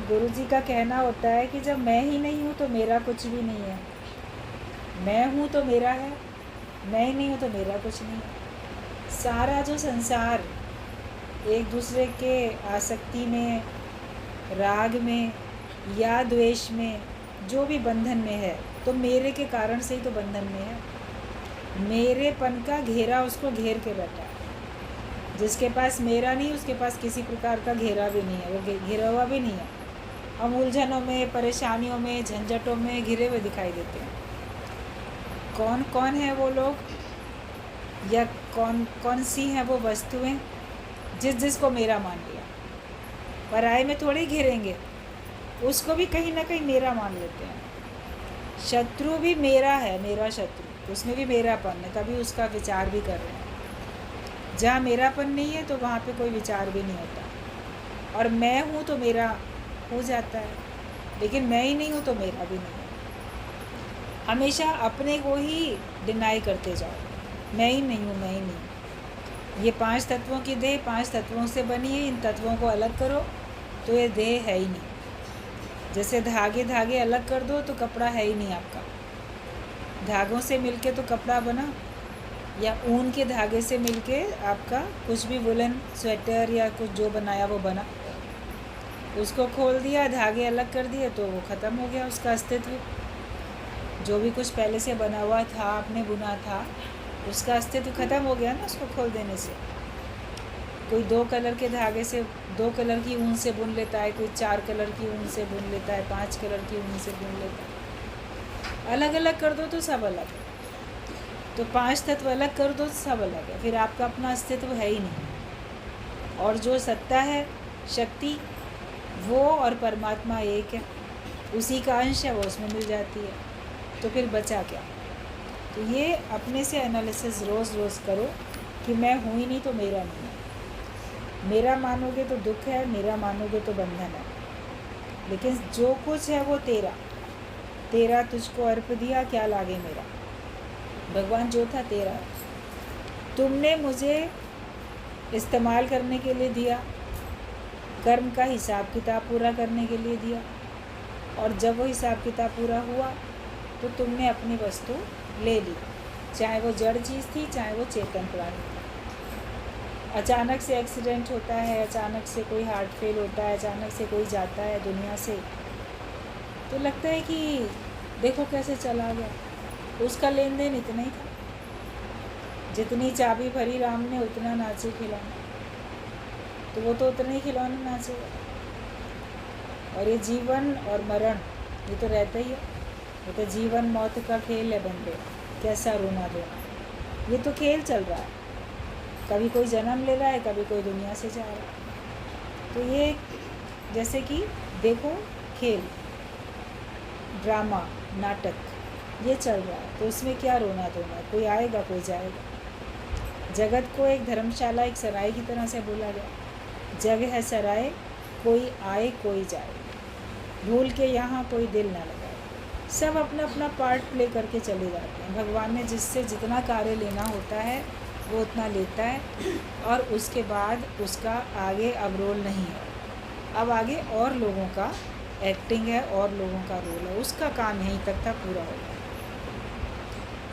गुरु जी का कहना होता है कि जब मैं ही नहीं हूँ तो मेरा कुछ भी नहीं है, मैं हूँ तो मेरा है, मैं ही नहीं हूँ तो मेरा कुछ नहीं है। सारा जो संसार एक दूसरे के आसक्ति में, राग में या द्वेष में जो भी बंधन में है, तो मेरे के कारण से ही तो बंधन में है। मेरेपन का घेरा उसको घेर के बैठा है। जिसके पास मेरा नहीं, उसके पास किसी प्रकार का घेरा भी नहीं है, वो घिरा हुआ भी नहीं है। हम उलझनों में, परेशानियों में, झंझटों में घिरे हुए दिखाई देते हैं। कौन कौन है वो लोग, या कौन कौन सी हैं वो वस्तुएं जिसको मेरा मान लिया। पराये में थोड़ी घिरेंगे, उसको भी कहीं ना कहीं मेरा मान लेते हैं। शत्रु भी मेरा है, मेरा शत्रु, उसमें भी मेरापन है, तभी उसका विचार भी कर रहे हैं। जहाँ मेरापन नहीं है तो वहाँ पे कोई विचार भी नहीं होता। और मैं हूँ तो मेरा हो जाता है, लेकिन मैं ही नहीं हूँ तो मेरा भी नहीं है। हमेशा अपने को ही डिनाई करते जाओ, मैं ही नहीं हूँ, मैं ही नहीं हूँ। ये 5 तत्वों की देह 5 तत्वों से बनी है, इन तत्वों को अलग करो तो ये देह है ही नहीं। जैसे धागे धागे अलग कर दो तो कपड़ा है ही नहीं आपका। धागों से मिलके तो कपड़ा बना, या ऊन के धागे से मिलके आपका कुछ भी वुलन स्वेटर या कुछ जो बनाया वो बना। उसको खोल दिया, धागे अलग कर दिए तो वो ख़त्म हो गया उसका अस्तित्व। जो भी कुछ पहले से बना हुआ था, आपने बुना था, उसका अस्तित्व ख़त्म हो गया ना उसको खोल देने से। कोई 2 कलर के धागे से, 2 कलर की ऊन से बुन लेता है, कोई 4 कलर की ऊन से बुन लेता है, 5 कलर की ऊन से बुन लेता है। अलग अलग कर दो तो सब अलग है। तो 5 तत्व अलग कर दो तो सब अलग है, फिर आपका अपना अस्तित्व है ही नहीं। और जो सत्ता है, शक्ति, वो और परमात्मा एक है, उसी का अंश है, वो उसमें मिल जाती है, तो फिर बचा क्या। तो ये अपने से एनालिसिस रोज़ रोज़ करो कि मैं हूँ ही नहीं तो मेरा नहीं है। मेरा मानोगे तो दुख है, मेरा मानोगे तो बंधन है। लेकिन जो कुछ है वो तेरा, तेरा तुझको अर्प दिया, क्या लागे मेरा। भगवान जो था तेरा है, तुमने मुझे इस्तेमाल करने के लिए दिया, कर्म का हिसाब किताब पूरा करने के लिए दिया, और जब वो हिसाब किताब पूरा हुआ तो तुमने अपनी वस्तु ले ली, चाहे वो जड़ चीज़ थी, चाहे वो चेतन प्राणी थी। अचानक से एक्सीडेंट होता है, अचानक से कोई हार्ट फेल होता है, अचानक से कोई जाता है दुनिया से, तो लगता है कि देखो कैसे चला गया। उसका लेन देन इतना ही था, जितनी चाबी भरी राम ने उतना नाचे खिलौना, तो वो तो उतना ही खिलौना नाचेगा। और ये जीवन और मरण ये तो रहता ही है, ये तो जीवन मौत का खेल है बंदे, कैसा रोना धोना, ये तो खेल चल रहा है। कभी कोई जन्म ले रहा है, कभी कोई दुनिया से जा रहा है। तो ये जैसे कि देखो खेल, ड्रामा, नाटक ये चल रहा है, तो उसमें क्या रोना धोना, कोई आएगा कोई जाएगा। जगत को एक धर्मशाला, एक सराय की तरह से बोला गया, जग है सराय, कोई आए कोई जाए, भूल के यहाँ कोई दिल ना लगाए। सब अपना अपना पार्ट प्ले करके चले जाते हैं। भगवान ने जिससे जितना कार्य लेना होता है वो उतना लेता है, और उसके बाद उसका आगे अब रोल नहीं है। अब आगे और लोगों का एक्टिंग है, और लोगों का रोल है, उसका काम यहीं तक था, पूरा हो गया।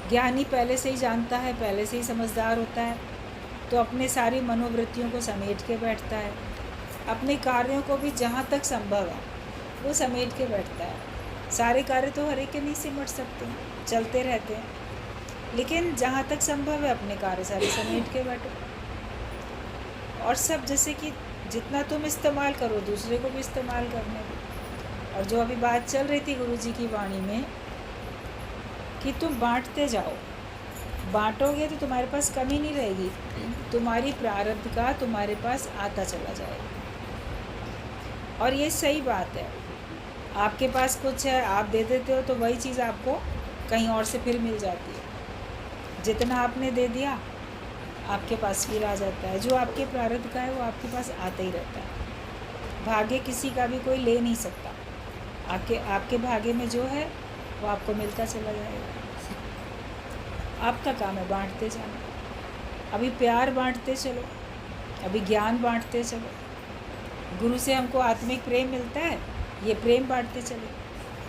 ज्ञानी पहले से ही जानता है, पहले से ही समझदार होता है, तो अपने सारी मनोवृत्तियों को समेट के बैठता है। अपने कार्यों को भी जहाँ तक संभव है वो समेट के बैठता है। सारे कार्य तो हर एक के नहीं सिमट सकते हैं, चलते रहते हैं, लेकिन जहाँ तक संभव है अपने कार्य सारे समेट के बैठो। और सब जैसे कि जितना तुम इस्तेमाल करो दूसरे को भी इस्तेमाल करने दो। और जो अभी बात चल रही थी गुरु जी की वाणी में कि तुम बांटते जाओ, बांटोगे तो तुम्हारे पास कमी नहीं रहेगी, तुम्हारी प्रारब्ध का तुम्हारे पास आता चला जाएगा। और ये सही बात है, आपके पास कुछ है, आप दे देते हो तो वही चीज़ आपको कहीं और से फिर मिल जाती है। जितना आपने दे दिया आपके पास फिर आ जाता है। जो आपके प्रारब्ध का है वो आपके पास आता ही रहता है। भाग्य किसी का भी कोई ले नहीं सकता, आपके भाग्य में जो है वो आपको मिलता चला जाएगा। आपका काम है बांटते जाना। अभी प्यार बांटते चलो, अभी ज्ञान बांटते चलो। गुरु से हमको आत्मिक प्रेम मिलता है, ये प्रेम बांटते चले।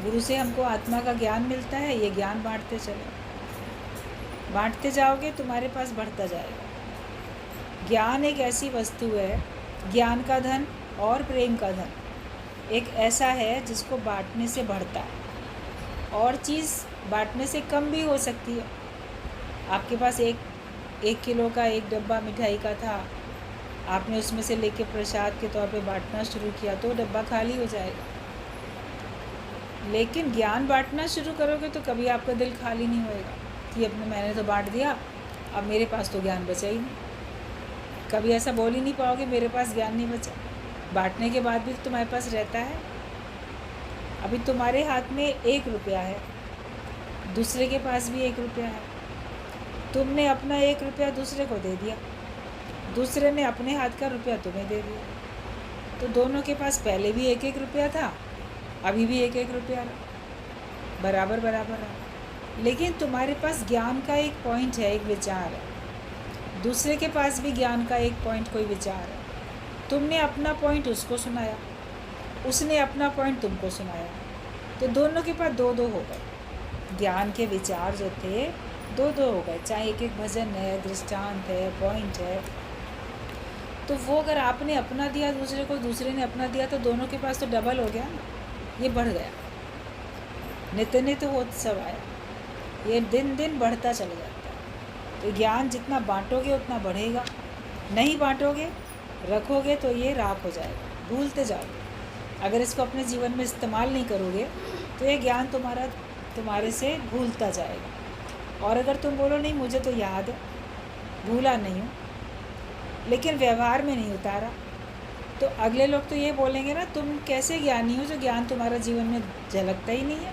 गुरु से हमको आत्मा का ज्ञान मिलता है, ये ज्ञान बांटते चले। बांटते जाओगे तुम्हारे पास बढ़ता जाएगा। ज्ञान एक ऐसी वस्तु है, ज्ञान का धन और प्रेम का धन एक ऐसा है जिसको बांटने से बढ़ता है। और चीज़ बांटने से कम भी हो सकती है। आपके पास एक किलो का एक डब्बा मिठाई का था, आपने उसमें से लेके प्रसाद के तौर पे बांटना शुरू किया तो डब्बा खाली हो जाएगा। लेकिन ज्ञान बांटना शुरू करोगे तो कभी आपका दिल खाली नहीं होएगा कि अपने मैंने तो बांट दिया, अब मेरे पास तो ज्ञान बचा ही नहीं। कभी ऐसा बोल ही नहीं पाओगे मेरे पास ज्ञान नहीं बचा। बांटने के बाद भी तो तुम्हारे पास रहता है। अभी तुम्हारे हाथ में 1 रुपया है, दूसरे के पास भी 1 रुपया है। तुमने अपना 1 रुपया दूसरे को दे दिया, दूसरे ने अपने हाथ का रुपया तुम्हें दे दिया, तो दोनों के पास पहले भी 1-1 रुपया था, अभी भी 1-1 रुपया रहा, बराबर बराबर रहा। लेकिन तुम्हारे पास ज्ञान का एक पॉइंट है, एक विचार है। दूसरे के पास भी ज्ञान का एक पॉइंट, कोई विचार है। तुमने अपना पॉइंट उसको सुनाया, उसने अपना पॉइंट तुमको सुनाया, तो दोनों के पास 2-2 हो गए। ज्ञान के विचार जो थे 2-2 हो गए, चाहे एक भजन है, दृष्टांत है, पॉइंट है। तो वो अगर आपने अपना दिया दूसरे को, दूसरे ने अपना दिया, तो दोनों के पास तो डबल हो गया ना, ये बढ़ गया। नित्य नित्य उत्सव आया, ये दिन दिन बढ़ता चला जाता है। तो ज्ञान जितना बांटोगे उतना बढ़ेगा, नहीं बांटोगे रखोगे तो ये राख हो जाएगा, भूलते जाओगे। अगर इसको अपने जीवन में इस्तेमाल नहीं करोगे तो ये ज्ञान तुम्हारे से भूलता जाएगा। और अगर तुम बोलो नहीं मुझे तो याद है, भूला नहीं हूँ, लेकिन व्यवहार में नहीं उतारा, तो अगले लोग तो ये बोलेंगे ना, तुम कैसे ज्ञानी हो जो ज्ञान तुम्हारा जीवन में झलकता ही नहीं है,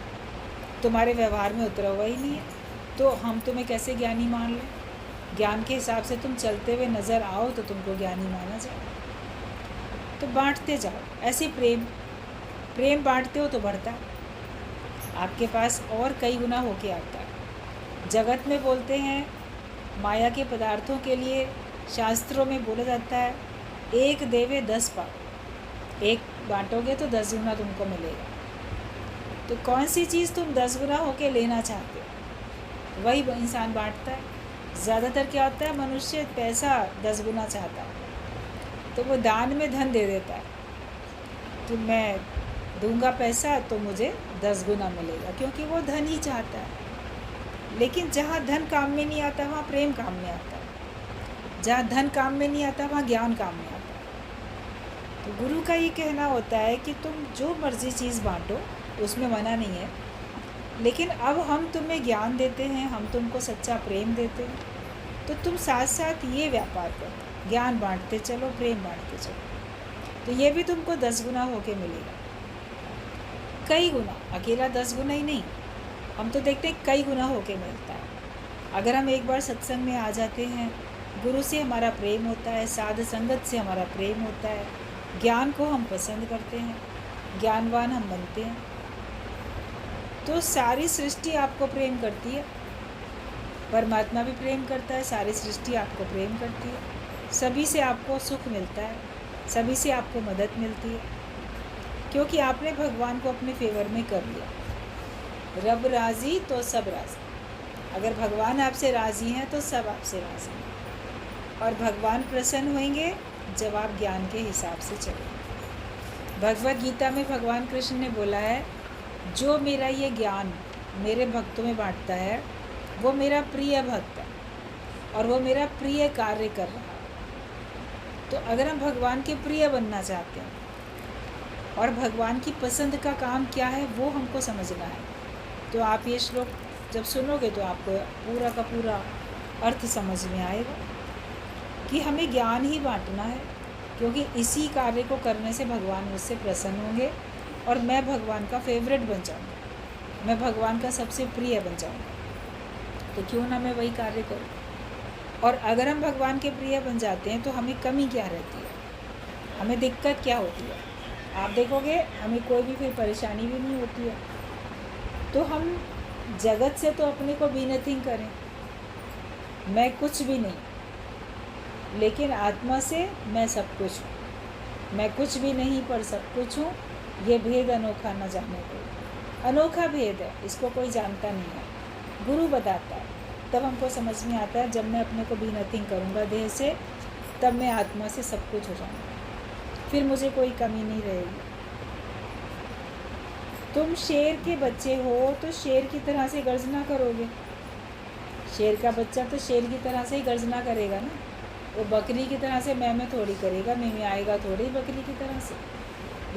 तुम्हारे व्यवहार में उतरा हुआ ही नहीं है, तो हम तुम्हें कैसे ज्ञानी मान लें। ज्ञान के हिसाब से तुम चलते हुए नज़र आओ तो तुमको ज्ञानी माना जाए। तो बांटते जाओ, ऐसे प्रेम बांटते हो तो बढ़ता है, आपके पास और कई गुना होके आता है। जगत में बोलते हैं माया के पदार्थों के लिए, शास्त्रों में बोला जाता है 1 देवे 10 पाओ। 1 बांटोगे तो 10 गुना तुमको मिलेगा। तो कौन सी चीज़ तुम 10 गुना होके लेना चाहते हो, वही इंसान बांटता है। ज़्यादातर क्या होता है, मनुष्य पैसा 10 गुना चाहता है तो वो दान में धन दे देता है कि मैं दूंगा पैसा तो मुझे 10 गुना मिलेगा, क्योंकि वो धन ही चाहता है। लेकिन जहाँ धन काम में नहीं आता वहाँ प्रेम काम में आता है, जहाँ धन काम में नहीं आता वहाँ ज्ञान काम में आता है। तो गुरु का ये कहना होता है कि तुम जो मर्जी चीज़ बांटो, उसमें मना नहीं है, लेकिन अब हम तुम्हें ज्ञान देते हैं, हम तुमको सच्चा प्रेम देते हैं, तो तुम साथ साथ ये व्यापार करो, ज्ञान बांटते चलो, प्रेम बांटते चलो, तो ये भी तुमको 10 गुना होके मिलेगा, कई गुना। अकेला 10 गुना ही नहीं, हम तो देखते हैं कई गुना होके मिलता है। अगर हम एक बार सत्संग में आ जाते हैं, गुरु से हमारा प्रेम होता है, साध संगत से हमारा प्रेम होता है, ज्ञान को हम पसंद करते हैं, ज्ञानवान हम बनते हैं, तो सारी सृष्टि आपको प्रेम करती है। परमात्मा भी प्रेम करता है, सारी सृष्टि आपको प्रेम करती है, सभी से आपको सुख मिलता है, सभी से आपको मदद मिलती है, क्योंकि आपने भगवान को अपने फेवर में कर लिया। रब राज़ी तो सब राज़ी। अगर भगवान आपसे राज़ी हैं तो सब आपसे राज़ी हैं, और भगवान प्रसन्न होंगे जब आप ज्ञान के हिसाब से चलेंगे। भगवद गीता में भगवान कृष्ण ने बोला है, जो मेरा ये ज्ञान मेरे भक्तों में बांटता है वो मेरा प्रिय भक्त है और वो मेरा प्रिय कार्य कर रहा है। तो अगर हम भगवान के प्रिय बनना चाहते हैं और भगवान की पसंद का काम क्या है वो हमको समझना है, तो आप ये श्लोक जब सुनोगे तो आपको पूरा का पूरा अर्थ समझ में आएगा कि हमें ज्ञान ही बांटना है, क्योंकि इसी कार्य को करने से भगवान मुझसे प्रसन्न होंगे और मैं भगवान का फेवरेट बन जाऊँगा, मैं भगवान का सबसे प्रिय बन जाऊँगा। तो क्यों ना मैं वही कार्य करूँ। और अगर हम भगवान के प्रिय बन जाते हैं तो हमें कमी क्या रहती है, हमें दिक्कत क्या होती है। आप देखोगे हमें कोई भी फिर परेशानी भी नहीं होती है। तो हम जगत से तो अपने को बी नथिंग करें, मैं कुछ भी नहीं, लेकिन आत्मा से मैं सब कुछ हूँ। मैं कुछ भी नहीं पर सब कुछ हूँ, ये भेद अनोखा न जाने को। अनोखा भेद है, इसको कोई जानता नहीं है, गुरु बताता है। तब हमको समझ में आता है, जब मैं अपने को बी नथिंग करूँगा देह से, तब मैं आत्मा से सब कुछ हो जाऊँगा, फिर मुझे कोई कमी नहीं रहेगी। तुम शेर के बच्चे हो तो शेर की तरह से गर्जना करोगे। शेर का बच्चा तो शेर की तरह से ही गर्जना करेगा ना, वो बकरी की तरह से मैं थोड़ी करेगा, मैं आएगा थोड़ी बकरी की तरह से,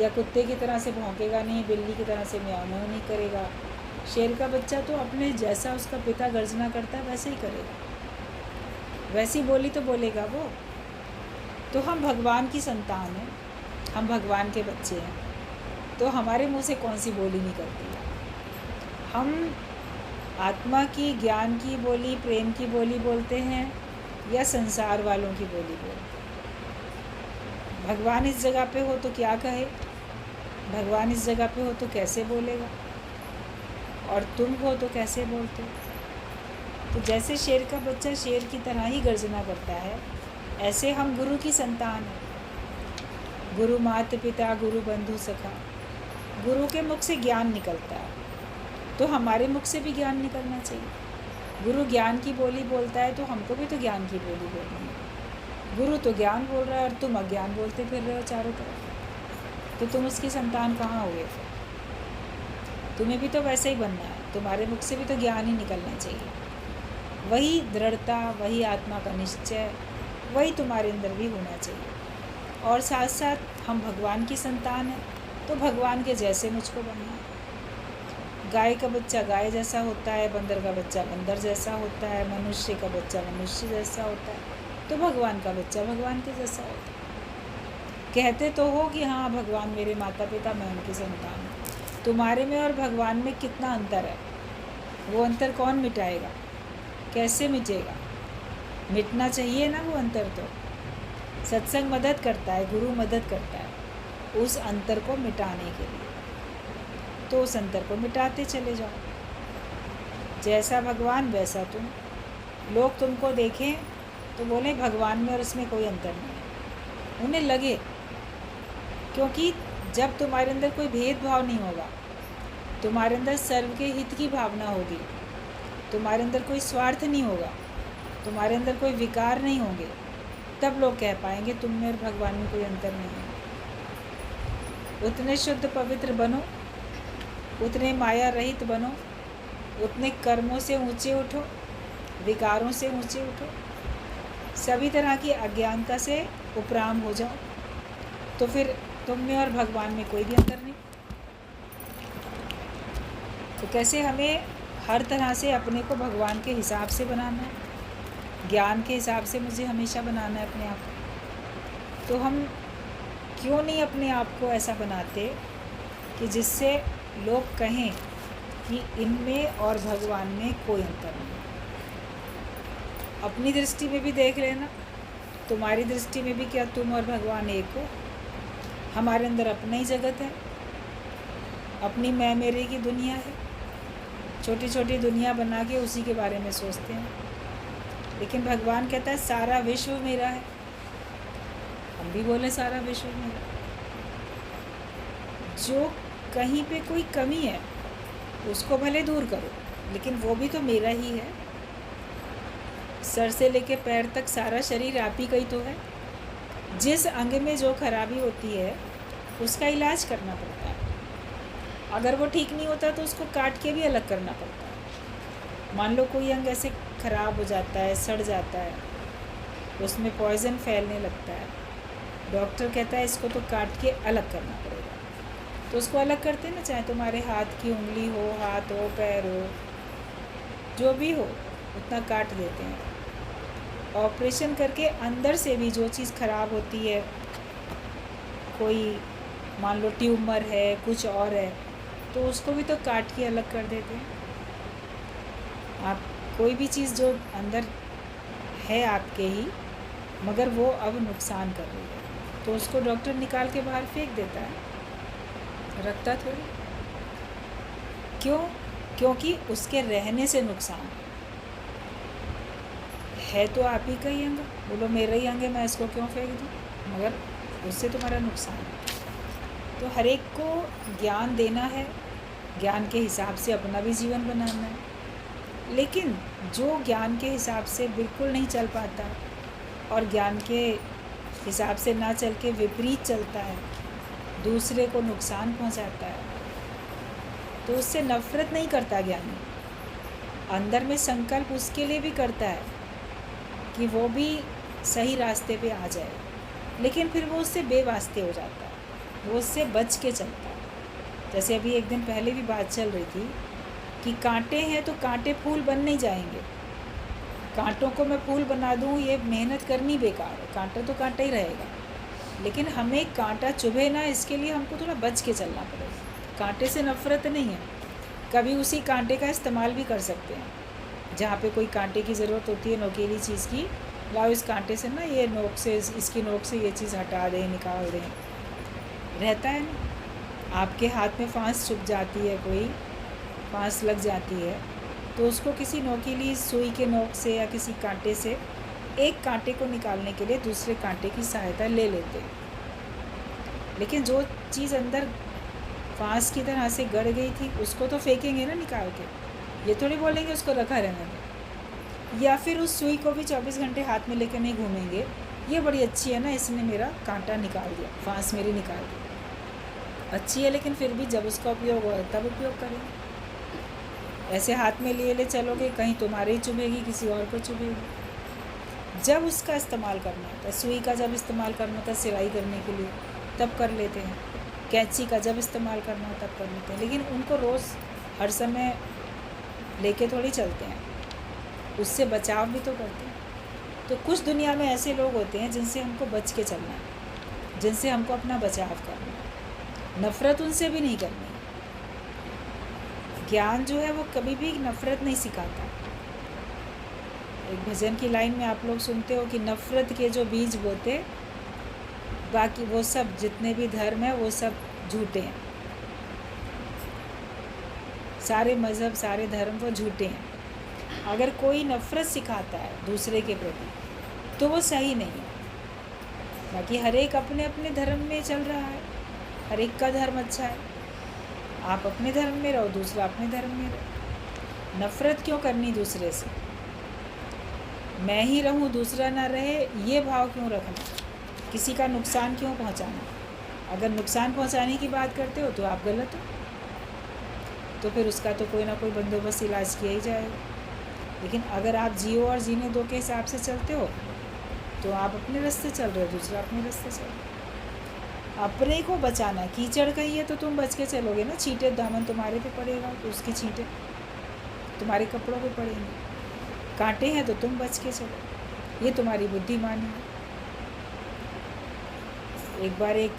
या कुत्ते की तरह से भौंकेगा नहीं, बिल्ली की तरह से म्याऊं म्याऊं नहीं करेगा। शेर का बच्चा तो अपने जैसा उसका पिता गर्जना करता है वैसे ही करेगा, वैसी बोली तो बोलेगा वो। तो हम भगवान की संतान हैं, हम भगवान के बच्चे हैं, तो हमारे मुंह से कौन सी बोली निकलती है। हम आत्मा की, ज्ञान की बोली, प्रेम की बोली बोलते हैं, या संसार वालों की बोली बोलते हैं। भगवान इस जगह पे हो तो क्या कहे, भगवान इस जगह पे हो तो कैसे बोलेगा, और तुम हो तो कैसे बोलते हो। तो जैसे शेर का बच्चा शेर की तरह ही गर्जना करता है, ऐसे हम गुरु की संतान हैं। गुरु माता पिता, गुरु बंधु सखा, गुरु के मुख से ज्ञान निकलता है, तो हमारे मुख से भी ज्ञान निकलना चाहिए। गुरु ज्ञान की बोली बोलता है, तो हमको भी तो ज्ञान की बोली बोलनी है। गुरु तो ज्ञान बोल रहा है और तुम अज्ञान बोलते फिर रहे हो चारों तरफ, तो तुम उसकी संतान कहाँ हुए फिर। तुम्हें भी तो वैसे ही बनना है, तुम्हारे मुख से भी तो ज्ञान ही निकलना चाहिए। वही दृढ़ता, वही आत्मा का निश्चय, वही तुम्हारे अंदर भी होना चाहिए। और साथ साथ हम भगवान की संतान हैं, तो भगवान के जैसे मुझको बनना है। गाय का बच्चा गाय जैसा होता है, बंदर का बच्चा बंदर जैसा होता है, मनुष्य का बच्चा मनुष्य जैसा होता है, तो भगवान का बच्चा भगवान के जैसा होता है। कहते तो हो कि हाँ भगवान मेरे माता पिता, मैं उनकी संतान हूँ। तुम्हारे में और भगवान में कितना अंतर है, वो अंतर कौन मिटाएगा, कैसे मिटेगा। मिटना चाहिए ना वो अंतर। तो सत्संग मदद करता है, गुरु मदद करता है उस अंतर को मिटाने के लिए, तो उस अंतर को मिटाते चले जाओ। जैसा भगवान वैसा तुम। लोग तुमको देखें तो बोले भगवान में और इसमें कोई अंतर नहीं है, उन्हें लगे, क्योंकि जब तुम्हारे अंदर कोई भेदभाव नहीं होगा, तुम्हारे अंदर सर्व के हित की भावना होगी, तुम्हारे अंदर कोई स्वार्थ नहीं होगा, तुम्हारे अंदर कोई विकार नहीं होंगे, तब लोग कह पाएंगे तुम में और भगवान में कोई अंतर नहीं है। उतने शुद्ध पवित्र बनो, उतने माया रहित बनो, उतने कर्मों से ऊंचे उठो, विकारों से ऊंचे उठो, सभी तरह की अज्ञानता से उपराम हो जाओ, तो फिर तुम में और भगवान में कोई भी अंतर नहीं। तो कैसे हमें हर तरह से अपने को भगवान के हिसाब से बनाना है, ज्ञान के हिसाब से मुझे हमेशा बनाना है अपने आप को। तो हम क्यों नहीं अपने आप को ऐसा बनाते कि जिससे लोग कहें कि इनमें और भगवान में कोई अंतर नहीं। अपनी दृष्टि में भी देख लेना, तुम्हारी दृष्टि में भी क्या तुम और भगवान एक हो। हमारे अंदर अपना ही जगत है, अपनी मैं मेरे की दुनिया है, छोटी छोटी दुनिया बना के उसी के बारे में सोचते हैं। लेकिन भगवान कहता है सारा विश्व मेरा है। हम भी बोले सारा विश्व मेरा। जो कहीं पे कोई कमी है उसको भले दूर करो, लेकिन वो भी तो मेरा ही है। सर से लेके पैर तक सारा शरीर आप ही का ही तो है। जिस अंग में जो खराबी होती है उसका इलाज करना पड़ता है। अगर वो ठीक नहीं होता तो उसको काट के भी अलग करना पड़ता है। मान लो कोई अंग ऐसे ख़राब हो जाता है, सड़ जाता है, उसमें पॉइज़न फैलने लगता है, डॉक्टर कहता है इसको तो काट के अलग करना पड़ेगा। तो उसको अलग करते हैं ना, चाहे तुम्हारे हाथ की उंगली हो, हाथ हो, पैर हो, जो भी हो उतना काट देते हैं। ऑपरेशन करके अंदर से भी जो चीज़ ख़राब होती है, कोई मान लो ट्यूमर है, कुछ और है, तो उसको भी तो काट के अलग कर देते हैं। आप कोई भी चीज़ जो अंदर है आपके ही, मगर वो अब नुकसान कर रही है, तो उसको डॉक्टर निकाल के बाहर फेंक देता है, रखता थोड़ी। क्यों? क्योंकि उसके रहने से नुकसान है। तो आप ही का ही अंग, बोलो मेरा ही अंग है, मैं इसको क्यों फेंक दूँ, मगर उससे तुम्हारा नुकसान है। तो हर एक को ज्ञान देना है, ज्ञान के हिसाब से अपना भी जीवन बनाना है। लेकिन जो ज्ञान के हिसाब से बिल्कुल नहीं चल पाता और ज्ञान के हिसाब से ना चल के विपरीत चलता है, दूसरे को नुकसान पहुंचाता है, तो उससे नफ़रत नहीं करता ज्ञानी। अंदर में संकल्प उसके लिए भी करता है कि वो भी सही रास्ते पे आ जाए, लेकिन फिर वो उससे बेवास्ते हो जाता है, वो उससे बच के चलता है। जैसे अभी एक दिन पहले भी बात चल रही थी कि कांटे हैं तो कांटे फूल बन नहीं जाएंगे। कांटों को मैं फूल बना दूँ, ये मेहनत करनी बेकार है, कांटा तो कांटा ही रहेगा। लेकिन हमें कांटा चुभे ना, इसके लिए हमको थोड़ा बच के चलना पड़ेगा। कांटे से नफ़रत नहीं है, कभी उसी कांटे का इस्तेमाल भी कर सकते हैं। जहाँ पे कोई कांटे की ज़रूरत होती है नोकीली चीज़ की, लाओ इस कांटे से ना ये नोक से, इसकी नोक से ये चीज़ हटा दें, निकाल दें, रहता है ना। आपके हाथ में फांस चुभ जाती है, कोई फांस लग जाती है, तो उसको किसी नोकीली सुई के नोक से या किसी कांटे से एक कांटे को निकालने के लिए दूसरे कांटे की सहायता ले लेते हैं। लेकिन जो चीज़ अंदर फांस की तरह से गड़ गई थी, उसको तो फेंकेंगे ना निकाल के, ये थोड़ी बोलेंगे उसको रखा रहने दो। या फिर उस सुई को भी 24 घंटे हाथ में लेकर नहीं घूमेंगे, ये बड़ी अच्छी है ना, इसने मेरा कांटा निकाल दिया, फांस मेरी निकाल दी, अच्छी है, लेकिन फिर भी जब उसका उपयोग हो तब उपयोग करेंगे। ऐसे हाथ में लिए ले चलोगे, कहीं तुम्हारे ही चुभेगी, किसी और को चुभेगी। जब उसका इस्तेमाल करना होता है, सुई का जब इस्तेमाल करना होता है सिलाई करने के लिए, तब कर लेते हैं। कैंची का जब इस्तेमाल करना हो तब कर लेते हैं, लेकिन उनको रोज़ हर समय लेके थोड़ी चलते हैं, उससे बचाव भी तो करते हैं। तो कुछ दुनिया में ऐसे लोग होते हैं जिनसे हमको बच के चलना है, जिनसे हमको अपना बचाव करना है, नफ़रत उनसे भी नहीं करनी। ज्ञान जो है वो कभी भी नफ़रत नहीं सिखाता। एक भजन की लाइन में आप लोग सुनते हो कि नफ़रत के जो बीज बोते, बाकी वो सब जितने भी धर्म है वो सब झूठे हैं, सारे मज़हब सारे धर्म वो झूठे हैं। अगर कोई नफ़रत सिखाता है दूसरे के प्रति तो वो सही नहीं है। बाकी हर एक अपने अपने धर्म में चल रहा है, हर एक का धर्म अच्छा है। आप अपने धर्म में रहो, दूसरा अपने धर्म में रहो। नफ़रत क्यों करनी दूसरे से? मैं ही रहूं दूसरा ना रहे, ये भाव क्यों रखना? किसी का नुकसान क्यों पहुंचाना? अगर नुकसान पहुंचाने की बात करते हो तो आप गलत हो, तो फिर उसका तो कोई ना कोई बंदोबस्त इलाज किया ही जाएगा। लेकिन अगर आप जियो और जीने दो के हिसाब से चलते हो तो आप अपने रास्ते चल रहे हो, दूसरा अपने रास्ते चल रहे हो। अपने को बचाना, कीचड़ कहीं है तो तुम बच के चलोगे ना, छींटे दामन तुम्हारे पे पड़ेगा तो उसके छींटे तुम्हारे कपड़ों पे पड़ेंगे, कांटे हैं तो तुम बच के चलो, ये तुम्हारी बुद्धिमानी है। एक बार एक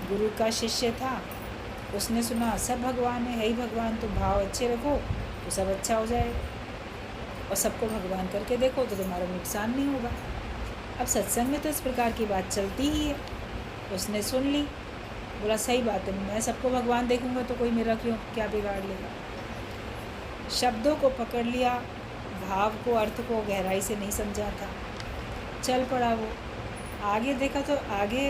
गुरु का शिष्य था, उसने सुना सब भगवान है ही भगवान, तो भाव अच्छे रखो तो सब अच्छा हो जाएगा, और सबको भगवान करके देखो तो तुम्हारा नुकसान नहीं होगा। अब सत्संग में तो इस प्रकार की बात चलती ही है। उसने सुन ली, बोला सही बात है, मैं सबको भगवान देखूंगा तो कोई मेरा क्यों क्या बिगाड़ लेगा। शब्दों को पकड़ लिया, भाव को अर्थ को गहराई से नहीं समझा था, चल पड़ा वो। आगे देखा तो आगे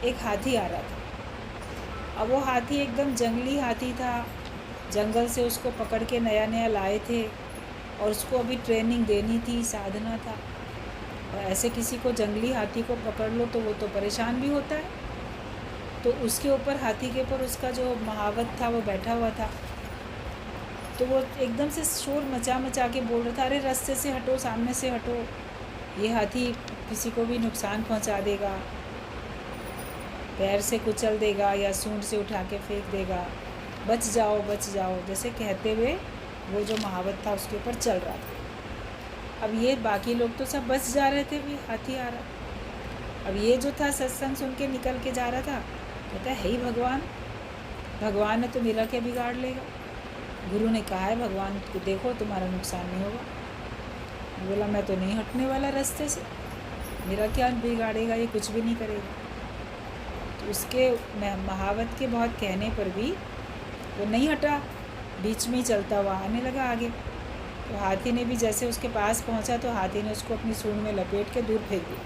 एक हाथी आ रहा था। अब वो हाथी एकदम जंगली हाथी था, जंगल से उसको पकड़ के नया नया लाए थे और उसको अभी ट्रेनिंग देनी थी, साधना था। और ऐसे किसी को जंगली हाथी को पकड़ लो तो वो तो परेशान भी होता है। तो उसके ऊपर, हाथी के ऊपर उसका जो महावत था वो बैठा हुआ था, तो वो एकदम से शोर मचा मचा के बोल रहा था, अरे रास्ते से हटो, सामने से हटो, ये हाथी किसी को भी नुकसान पहुंचा देगा, पैर से कुचल देगा या सूंड से उठा के फेंक देगा, बच जाओ बच जाओ, जैसे कहते हुए वो जो महावत था उसके ऊपर चल रहा था। अब ये बाकी लोग तो सब बच जा रहे थे, भी हाथी आ रहा। अब ये जो था सत्संग सुन के निकल के जा रहा था, कहता है ही भगवान, भगवान है तो मेरा क्या बिगाड़ लेगा? गुरु ने कहा है भगवान को देखो तुम्हारा नुकसान नहीं होगा। बोला मैं तो नहीं हटने वाला रास्ते से, मेरा क्या बिगाड़ेगा, ये कुछ भी नहीं करेगा। तो उसके महावत के बहुत कहने पर भी वो नहीं हटा, बीच में ही चलता हुआ आने लगा आगे। तो हाथी ने भी जैसे उसके पास पहुंचा तो हाथी ने उसको अपनी सूंड में लपेट के दूर फेंक दिया।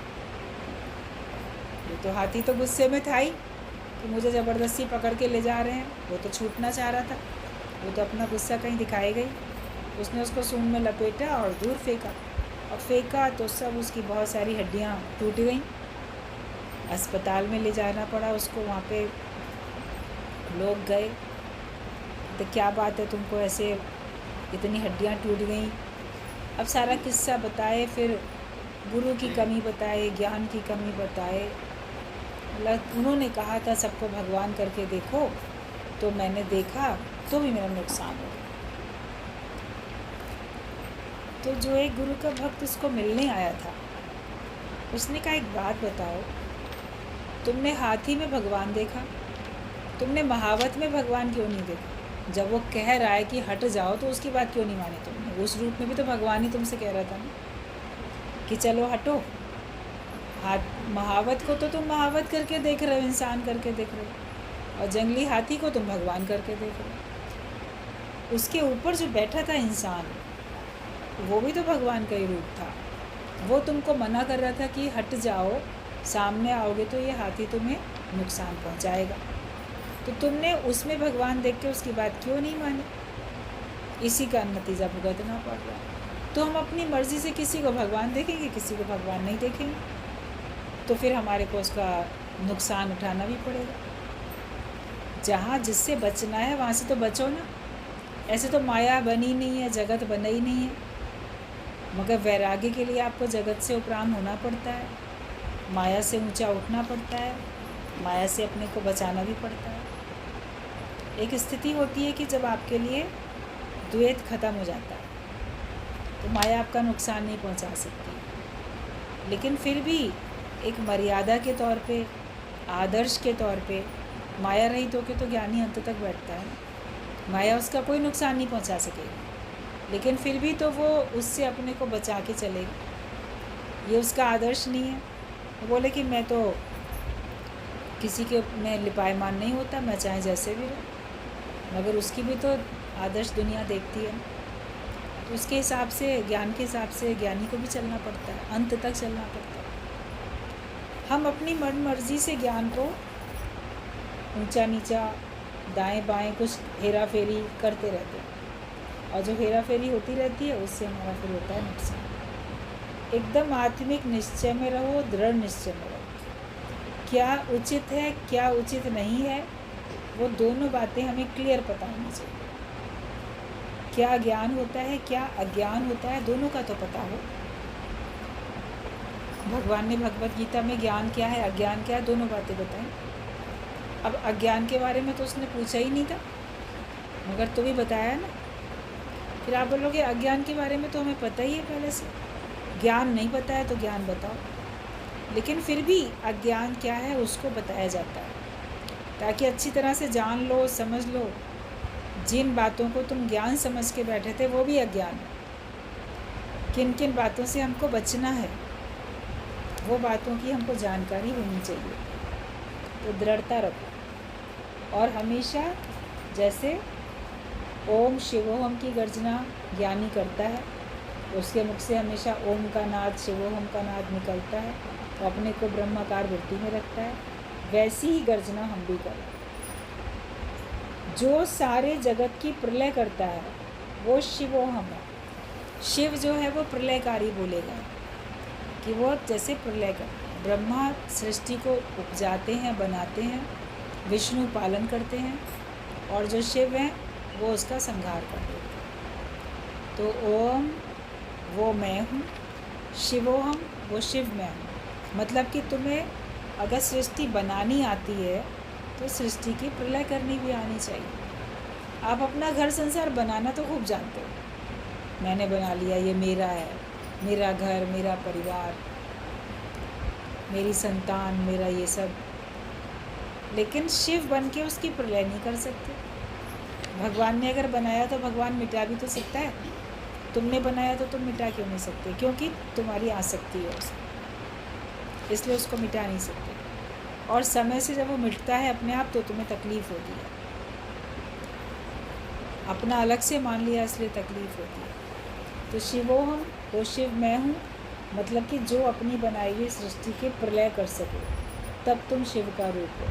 ये तो हाथी तो गुस्से में था ही, कि मुझे ज़बरदस्ती पकड़ के ले जा रहे हैं। वो तो छूटना चाह रहा था, वो तो अपना गुस्सा कहीं दिखाई गई। उसने उसको सूंड में लपेटा और दूर फेंका, और फेंका तो सब उसकी बहुत सारी हड्डियाँ टूट गईं। अस्पताल में ले जाना पड़ा उसको। वहाँ पे लोग गए तो क्या बात है, तुमको ऐसे इतनी हड्डियाँ टूट गईं। अब सारा किस्सा बताए, फिर गुरु की कमी बताए, ज्ञान की कमी बताए। उन्होंने कहा था सबको भगवान करके देखो, तो मैंने देखा तो भी मेरा नुकसान हो गया। तो जो एक गुरु का भक्त उसको मिलने आया था, उसने कहा एक बात बताओ, तुमने हाथी में भगवान देखा, तुमने महावत में भगवान क्यों नहीं देखा? जब वो कह रहा है कि हट जाओ तो उसकी बात क्यों नहीं मानी तुमने? उस रूप में भी तो भगवान ही तुमसे कह रहा था ना कि चलो हटो। महावत को तो तुम महावत करके देख रहे हो, इंसान करके देख रहे हो, और जंगली हाथी को तुम भगवान करके देख रहे हो। उसके ऊपर जो बैठा था इंसान, वो भी तो भगवान का ही रूप था। वो तुमको मना कर रहा था कि हट जाओ, सामने आओगे तो ये हाथी तुम्हें नुकसान पहुंचाएगा। तो तुमने उसमें भगवान देख के उसकी बात क्यों नहीं मानी? इसी का नतीजा भुगतना पड़ रहा है। तो हम अपनी मर्ज़ी से किसी को भगवान देखेंगे, किसी को भगवान नहीं देखेंगे, तो फिर हमारे को उसका नुकसान उठाना भी पड़ेगा। जहाँ जिससे बचना है वहाँ से तो बचो ना। ऐसे तो माया बनी नहीं है, जगत बना ही नहीं है, मगर वैराग्य के लिए आपको जगत से उपराम होना पड़ता है, माया से ऊंचा उठना पड़ता है, माया से अपने को बचाना भी पड़ता है। एक स्थिति होती है कि जब आपके लिए द्वैत खत्म हो जाता है तो माया आपका नुकसान नहीं पहुंचा सकती, लेकिन फिर भी एक मर्यादा के तौर पे, आदर्श के तौर पे माया रहित होकर तो ज्ञानी अंत तक बैठता है। माया उसका कोई नुकसान नहीं पहुंचा सकेगी, लेकिन फिर भी तो वो उससे अपने को बचा के चलेगा। ये उसका आदर्श नहीं है। वो बोले कि मैं तो किसी के में लिपायमान नहीं होता, मैं चाहे जैसे भी रहूँ, मगर उसकी भी तो आदर्श दुनिया देखती है। तो उसके हिसाब से, ज्ञान के हिसाब से ज्ञानी को भी चलना पड़ता है, अंत तक चलना पड़ता है। हम अपनी मन मर्जी से ज्ञान को ऊंचा नीचा, दाएं बाएं कुछ हेरा फेरी करते रहते हैं, और जो हेरा फेरी होती रहती है उससे हमारा फिर होता है नुकसान। एकदम आत्मिक निश्चय में रहो, दृढ़ निश्चय में रहो। क्या उचित है, क्या उचित नहीं है, वो दोनों बातें हमें क्लियर पता होनी चाहिए। क्या ज्ञान होता है, क्या अज्ञान होता है, दोनों का तो पता हो। भगवान ने भगवत गीता में ज्ञान क्या है, अज्ञान क्या है, दोनों बातें बताएं। अब अज्ञान के बारे में तो उसने पूछा ही नहीं था, मगर तो भी बताया ना। फिर आप बोलोगे अज्ञान के बारे में तो हमें पता ही है पहले से, ज्ञान नहीं पता है तो ज्ञान बताओ। लेकिन फिर भी अज्ञान क्या है उसको बताया जाता है, ताकि अच्छी तरह से जान लो, समझ लो। जिन बातों को तुम ज्ञान समझ के बैठे थे वो भी अज्ञान है। किन किन बातों से हमको बचना है, वो बातों की हमको जानकारी होनी चाहिए। तो दृढ़ता रखो, और हमेशा जैसे ओम शिवोहम की गर्जना ज्ञानी करता है, उसके मुख से हमेशा ओम का नाद, शिवोहम का नाद निकलता है, तो अपने को ब्रह्माकार वृत्ति में रखता है। वैसी ही गर्जना हम भी करें। जो सारे जगत की प्रलय करता है वो शिवोहम है। शिव जो है वो प्रलयकारी बोलेगा, कि वो जैसे प्रलय करते हैं। ब्रह्मा सृष्टि को उपजाते हैं, बनाते हैं, विष्णु पालन करते हैं, और जो शिव हैं वो उसका संहार कर देते हैं। तो ओम वो मैं हूँ, शिवोहम वो शिव मैं हूँ। मतलब कि तुम्हें अगर सृष्टि बनानी आती है तो सृष्टि की प्रलय करनी भी आनी चाहिए। आप अपना घर संसार बनाना तो खूब जानते हो, मैंने बना लिया, ये मेरा है, मेरा घर, मेरा परिवार, मेरी संतान, मेरा ये सब। लेकिन शिव बन के उसकी प्रलय नहीं कर सकते। भगवान ने अगर बनाया तो भगवान मिटा भी तो सकता है। तुमने बनाया तो तुम मिटा क्यों नहीं सकते? क्योंकि तुम्हारी आसक्ति है उसमें, इसलिए उसको मिटा नहीं सकते। और समय से जब वो मिटता है अपने आप तो तुम्हें तकलीफ़ होती है। अपना अलग से मान लिया इसलिए तकलीफ़ होती है। तो शिवोहम वो शिव मैं हूँ, मतलब कि जो अपनी बनाई हुई सृष्टि के प्रलय कर सके, तब तुम शिव का रूप हो।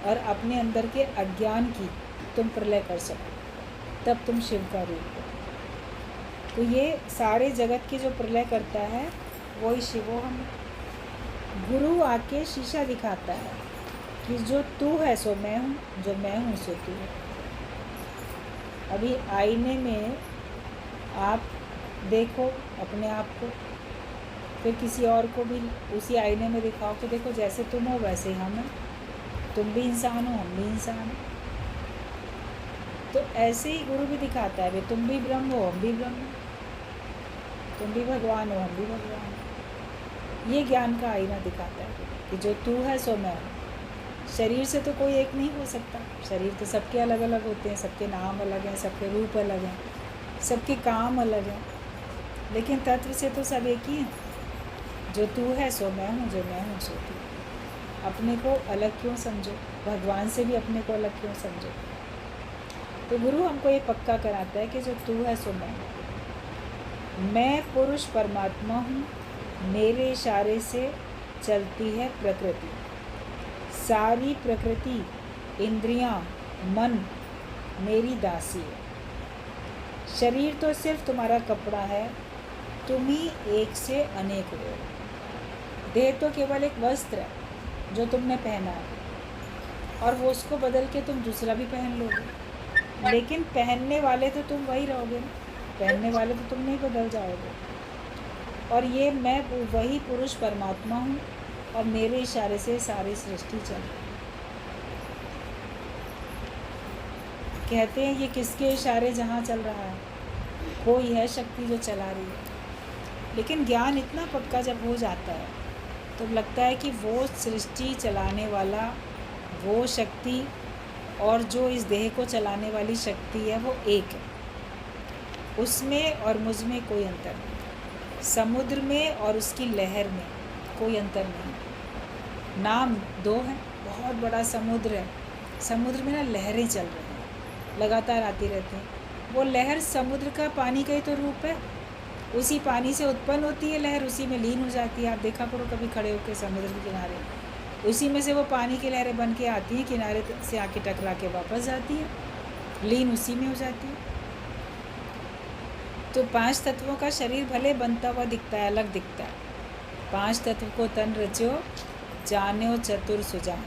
और अपने अंदर के अज्ञान की तुम प्रलय कर सको, तब तुम शिव का रूप हो। तो ये सारे जगत की जो प्रलय करता है वही शिवोहम। गुरु आके शीशा दिखाता है कि जो तू है सो मैं हूँ, जो मैं हूँ सो तू है। अभी आईने में आप देखो अपने आप को, फिर किसी और को भी उसी आईने में दिखाओ कि देखो जैसे तुम हो वैसे हम हैं, तुम भी इंसान हो हम भी इंसान हैं। तो ऐसे ही गुरु भी दिखाता है, भाई तुम भी ब्रह्म हो हम भी ब्रह्म हैं, तुम भी भगवान हो हम भी भगवान हैं। ये ज्ञान का आईना दिखाता है कि जो तू है सो मैं हूँ। शरीर से तो कोई एक नहीं हो सकता, शरीर तो सबके अलग अलग होते हैं, सबके नाम अलग हैं, सबके रूप अलग हैं, सबके काम अलग हैं, लेकिन तत्व से तो सब एक ही हैं। जो तू है सो मैं हूँ, जो मैं हूँ सो तू। अपने को अलग क्यों समझो, भगवान से भी अपने को अलग क्यों समझो। तो गुरु हमको ये पक्का कराता है कि जो तू है सो मैं हूँ। मैं पुरुष परमात्मा हूँ, मेरे इशारे से चलती है प्रकृति। सारी प्रकृति, इंद्रियां, मन मेरी दासी है। शरीर तो सिर्फ तुम्हारा कपड़ा है, तुम ही एक से अनेक हो। देह तो केवल एक वस्त्र है जो तुमने पहना है, और वो उसको बदल के तुम दूसरा भी पहन लोगे, लेकिन पहनने वाले तो तुम वही रहोगे ना, पहनने वाले तो तुम नहीं बदल जाओगे। और ये मैं वही पुरुष परमात्मा हूँ, और मेरे इशारे से सारी सृष्टि चल रही है। कहते हैं ये किसके इशारे जहाँ चल रहा है, कोई है शक्ति जो चला रही है। लेकिन ज्ञान इतना पक्का जब हो जाता है तो लगता है कि वो सृष्टि चलाने वाला, वो शक्ति और जो इस देह को चलाने वाली शक्ति है वो एक है। उसमें और मुझ में कोई अंतर नहीं, समुद्र में और उसकी लहर में कोई अंतर नहीं। नाम दो हैं, बहुत बड़ा समुद्र है, समुद्र में ना लहरें चल रही हैं, लगातार आती रहती हैं। वो लहर समुद्र का पानी का ही तो रूप है, उसी पानी से उत्पन्न होती है लहर, उसी में लीन हो जाती है। आप देखा करो कभी खड़े होकर समुद्र के किनारे, उसी में से वो पानी की लहरें बन के आती हैं, किनारे से आके टकरा के वापस जाती हैं, लीन उसी में हो जाती है। तो 5 तत्वों का शरीर भले बनता हुआ दिखता है, अलग दिखता है। 5 तत्व को तन रच्यो, जान्यो चतुर सुजान,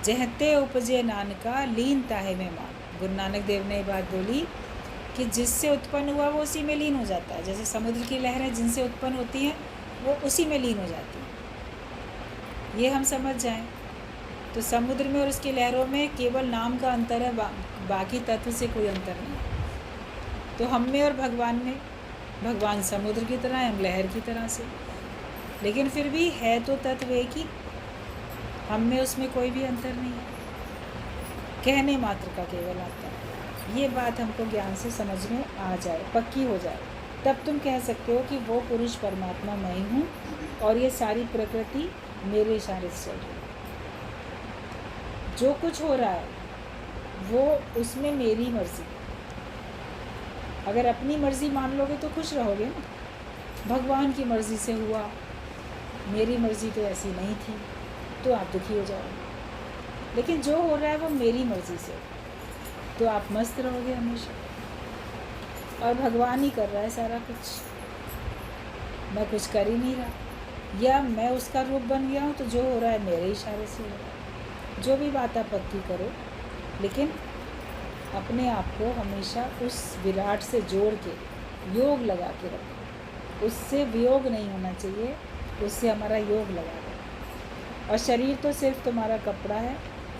जहते उपजे नानका, लीन ताहे में मान। गुरु नानक देव ने ये बात बोली कि जिससे उत्पन्न हुआ वो उसी में लीन हो जाता है। जैसे समुद्र की लहरें जिनसे उत्पन्न होती हैं वो उसी में लीन हो जाती हैं। ये हम समझ जाएं तो समुद्र में और उसकी लहरों में केवल नाम का अंतर है, बाकी तत्व से कोई अंतर नहीं। तो हम में और भगवान में, भगवान समुद्र की तरह है, हम लहर की तरह से, लेकिन फिर भी है तो तत्व एक ही। हम में उसमें कोई भी अंतर नहीं है, कहने मात्र का केवल आता है। ये बात हमको ज्ञान से समझ में आ जाए, पक्की हो जाए, तब तुम कह सकते हो कि वो पुरुष परमात्मा मैं ही हूँ और ये सारी प्रकृति मेरे इशारे से चल रही है। जो कुछ हो रहा है वो उसमें मेरी मर्जी। अगर अपनी मर्जी मान लोगे तो खुश रहोगे ना, भगवान की मर्जी से हुआ, मेरी मर्जी तो ऐसी नहीं थी, तो आप दुखी हो जाओगे। लेकिन जो हो रहा है वो मेरी मर्जी से, तो आप मस्त रहोगे हमेशा। और भगवान ही कर रहा है सारा कुछ, मैं कुछ कर ही नहीं रहा, या मैं उसका रूप बन गया हूँ, तो जो हो रहा है मेरे इशारे से हो रहा है। जो भी बात आप पक्की करो, लेकिन अपने आप को हमेशा उस विराट से जोड़ के योग लगा के रखो। उससे वियोग नहीं होना चाहिए, उससे हमारा योग लगा दो। और शरीर तो सिर्फ तुम्हारा कपड़ा है,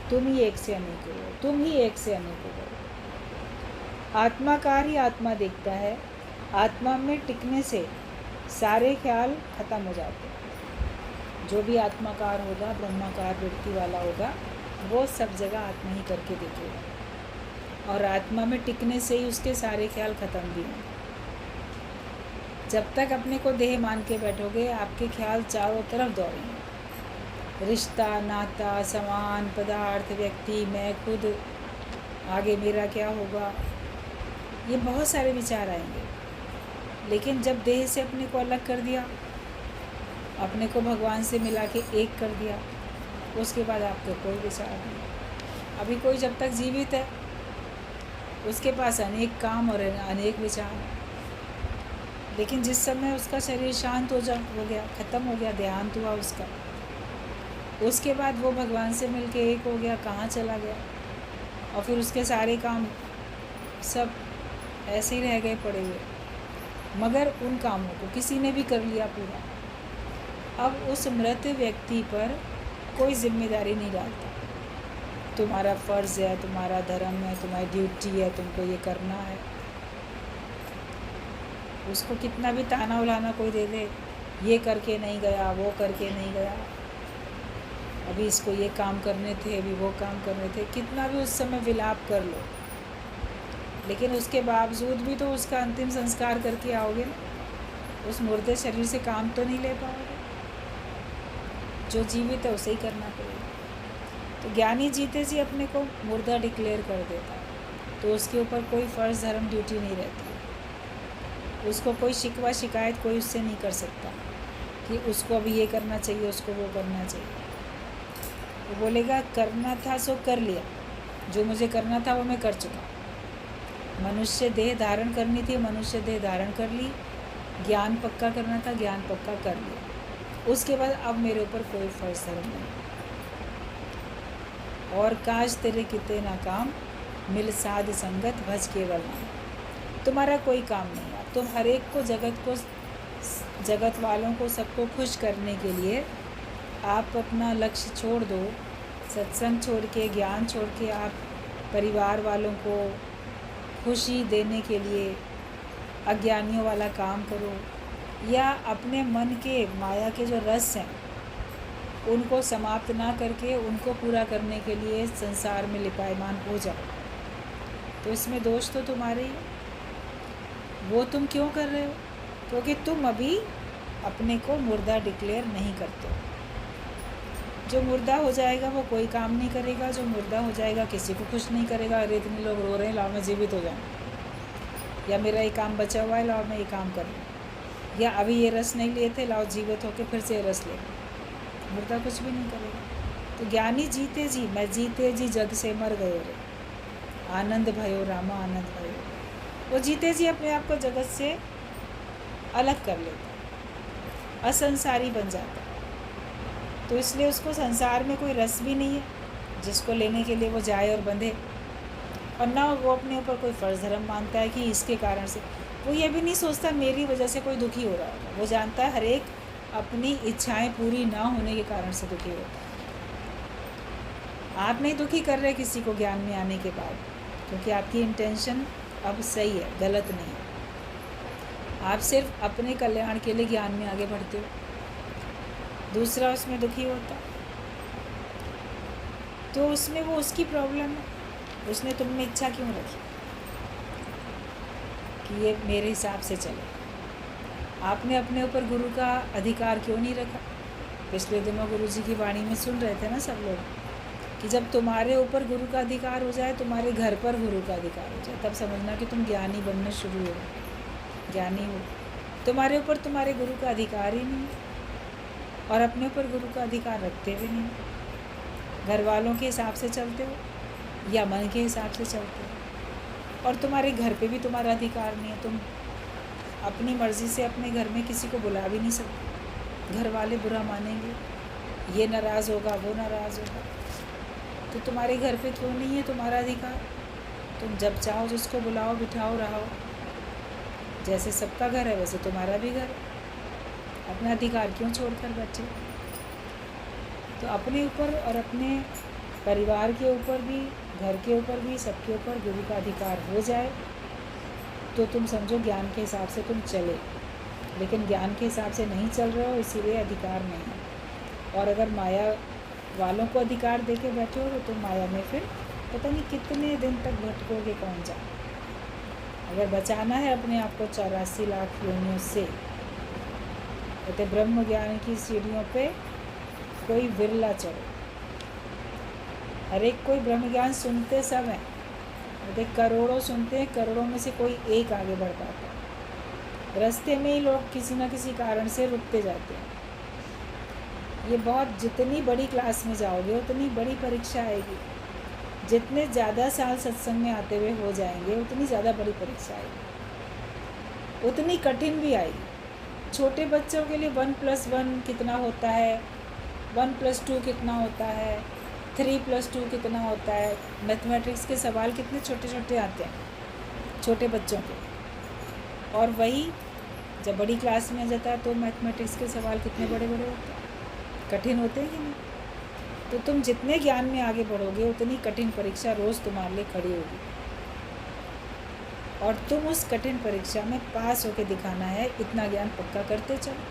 तुम ही एक से अनेक हो, तुम ही एक से अनेक हो। आत्माकार ही आत्मा देखता है, आत्मा में टिकने से सारे ख्याल खत्म हो जाते हैं। जो भी आत्माकार होगा, ब्रह्माकार वृत्ति वाला होगा, वो सब जगह आत्मा ही करके देखेगा, और आत्मा में टिकने से ही उसके सारे ख्याल खत्म भी हैं। जब तक अपने को देह मान के बैठोगे, आपके ख्याल चारों तरफ दौड़ेंगे, रिश्ता, नाता, सामान, पदार्थ, व्यक्ति, मैं खुद, आगे मेरा क्या होगा, ये बहुत सारे विचार आएंगे। लेकिन जब देह से अपने को अलग कर दिया, अपने को भगवान से मिला के एक कर दिया, उसके बाद आपके कोई विचार नहीं। अभी कोई जब तक जीवित है उसके पास अनेक काम और अनेक विचार हैं, लेकिन जिस समय उसका शरीर शांत हो गया, ख़त्म हो गया, देहांत हुआ उसका, उसके बाद वो भगवान से मिलके एक हो गया, कहाँ चला गया, और फिर उसके सारे काम सब ऐसे ही रह गए पड़े हुए। मगर उन कामों को किसी ने भी कर लिया पूरा। अब उस मृत व्यक्ति पर कोई जिम्मेदारी नहीं डालता, तुम्हारा फ़र्ज़ है, तुम्हारा धर्म है, तुम्हारी ड्यूटी है, तुमको ये करना है। उसको कितना भी ताना उलाना कोई दे दे, ये करके नहीं गया, वो करके नहीं गया, अभी इसको ये काम करने थे, अभी वो काम करने थे, कितना भी उस समय विलाप कर लो, लेकिन उसके बावजूद भी तो उसका अंतिम संस्कार करके आओगे ना। उस मुर्दे शरीर से काम तो नहीं ले पाओगे। जो जीवित है उसे ही करना पड़ेगा। तो ज्ञानी जीते जी अपने को मुर्दा डिक्लेयर कर देता है, तो उसके ऊपर कोई फ़र्ज़ धर्म ड्यूटी नहीं रहती। उसको कोई शिकवा शिकायत कोई उससे नहीं कर सकता कि उसको अभी ये करना चाहिए, उसको वो करना चाहिए। वो बोलेगा करना था सो कर लिया, जो मुझे करना था वो मैं कर चुका। मनुष्य देह धारण करनी थी, मनुष्य देह धारण कर ली। ज्ञान पक्का करना था, ज्ञान पक्का कर लिया। उसके बाद अब मेरे ऊपर कोई फ़र्ज़ धर्म नहीं। और काश तेरे किते ना काम, मिल साध संगत भज केवल नाम। तुम्हारा कोई काम नहीं है। तुम हर एक को, जगत वालों को, सबको खुश करने के लिए आप अपना लक्ष्य छोड़ दो। सत्संग छोड़ के, ज्ञान छोड़ के आप परिवार वालों को खुशी देने के लिए अज्ञानियों वाला काम करो, या अपने मन के माया के जो रस हैं उनको समाप्त ना करके उनको पूरा करने के लिए संसार में लिपायमान हो जाओ। तो इसमें दोष तो तुम्हारे ही। वो तुम क्यों कर रहे हो? क्योंकि तुम अभी अपने को मुर्दा डिक्लेयर नहीं करते हो। जो मुर्दा हो जाएगा वो कोई काम नहीं करेगा। जो मुर्दा हो जाएगा किसी को खुश नहीं करेगा। अरे इतने लोग रो रहे हैं, लाओ मैं जीवित हो जाऊँ, या मेरा ये काम बचा हुआ है, लाओ मैं ये काम कर लूँ, या अभी ये रस नहीं लिए थे, लाओ जीवित होकर फिर से ये रस ले। मुर्दा कुछ भी नहीं करेगा। तो ज्ञानी जीते जी, मैं जीते जी जग से मर गयो रे, आनंद भयो रामा आनंद भयो। वो जीते जी अपने आप को जगत से अलग कर लेता, असंसारी बन जाता। तो इसलिए उसको संसार में कोई रस भी नहीं है जिसको लेने के लिए वो जाए और बंधे। और ना वो अपने ऊपर कोई फ़र्ज़ धर्म मानता है कि इसके कारण से, वो ये भी नहीं सोचता मेरी वजह से कोई दुखी हो रहा होगा। वो जानता है हर एक अपनी इच्छाएं पूरी ना होने के कारण से दुखी होता है। आप नहीं दुखी कर रहे किसी को ज्ञान में आने के बाद, क्योंकि आपकी इंटेंशन अब सही है, गलत नहीं है। आप सिर्फ अपने कल्याण के लिए ज्ञान में आगे बढ़ते हो, दूसरा उसमें दुखी होता तो उसमें वो उसकी प्रॉब्लम है। उसने तुम में इच्छा क्यों रखी कि ये मेरे हिसाब से चले? आपने अपने ऊपर गुरु का अधिकार क्यों नहीं रखा? पिछले दिनों गुरु जी की वाणी में सुन रहे थे ना सब लोग, कि जब तुम्हारे ऊपर गुरु का अधिकार हो जाए, तुम्हारे घर पर गुरु का अधिकार हो जाए, तब समझना कि तुम ज्ञानी बनने शुरू हो, ज्ञानी हो। तुम्हारे ऊपर तुम्हारे गुरु का अधिकार ही नहीं, और अपने ऊपर गुरु का अधिकार रखते भी नहीं। घर वालों के हिसाब से चलते हो या मन के हिसाब से चलते हो। और तुम्हारे घर पे भी तुम्हारा अधिकार नहीं है। तुम अपनी मर्ज़ी से अपने घर में किसी को बुला भी नहीं सकते। घर वाले बुरा मानेंगे, ये नाराज़ होगा, वो नाराज़ होगा। तो तुम्हारे घर पे क्यों नहीं है तुम्हारा अधिकार? तुम जब चाहो जिसको बुलाओ, बिठाओ, रहो। जैसे सबका घर है वैसे तुम्हारा भी घर है। अपना अधिकार क्यों छोड़कर बैठे? तो अपने ऊपर और अपने परिवार के ऊपर भी, घर के ऊपर भी, सबके ऊपर गुरु का अधिकार हो जाए तो तुम समझो ज्ञान के हिसाब से तुम चले। लेकिन ज्ञान के हिसाब से नहीं चल रहे हो, इसीलिए अधिकार नहीं है। और अगर माया वालों को अधिकार दे के बैठे हो तो तुम माया में फिर पता नहीं कितने दिन तक भटकोगे, कौन जाए। अगर बचाना है अपने आप को 84 लाख योनियों से, कहते ब्रह्म ज्ञान की सीढ़ियों पे कोई विरला चढ़े। हर एक कोई ब्रह्म ज्ञान सुनते सब हैं, कहते करोड़ों सुनते हैं, करोड़ों में से कोई एक आगे बढ़ पाता है। रास्ते में ही लोग किसी न किसी कारण से रुकते जाते हैं। ये बहुत, जितनी बड़ी क्लास में जाओगे उतनी बड़ी परीक्षा आएगी। जितने ज़्यादा साल सत्संग में आते हुए हो जाएंगे उतनी ज़्यादा बड़ी परीक्षा आएगी, उतनी कठिन भी आएगी। छोटे बच्चों के लिए 1+1 कितना होता है, 1+2 कितना होता है, 3+2 कितना होता है, मैथमेटिक्स के सवाल कितने छोटे छोटे आते हैं छोटे बच्चों के। और वही जब बड़ी क्लास में जाता है तो मैथमेटिक्स के सवाल कितने बड़े बड़े होते हैं, कठिन होते हैं कि नहीं। तो तुम जितने ज्ञान में आगे बढ़ोगे उतनी कठिन परीक्षा रोज़ तुम्हारे लिए खड़ी होगी, और तुम उस कठिन परीक्षा में पास होकर दिखाना है। इतना ज्ञान पक्का करते चलो।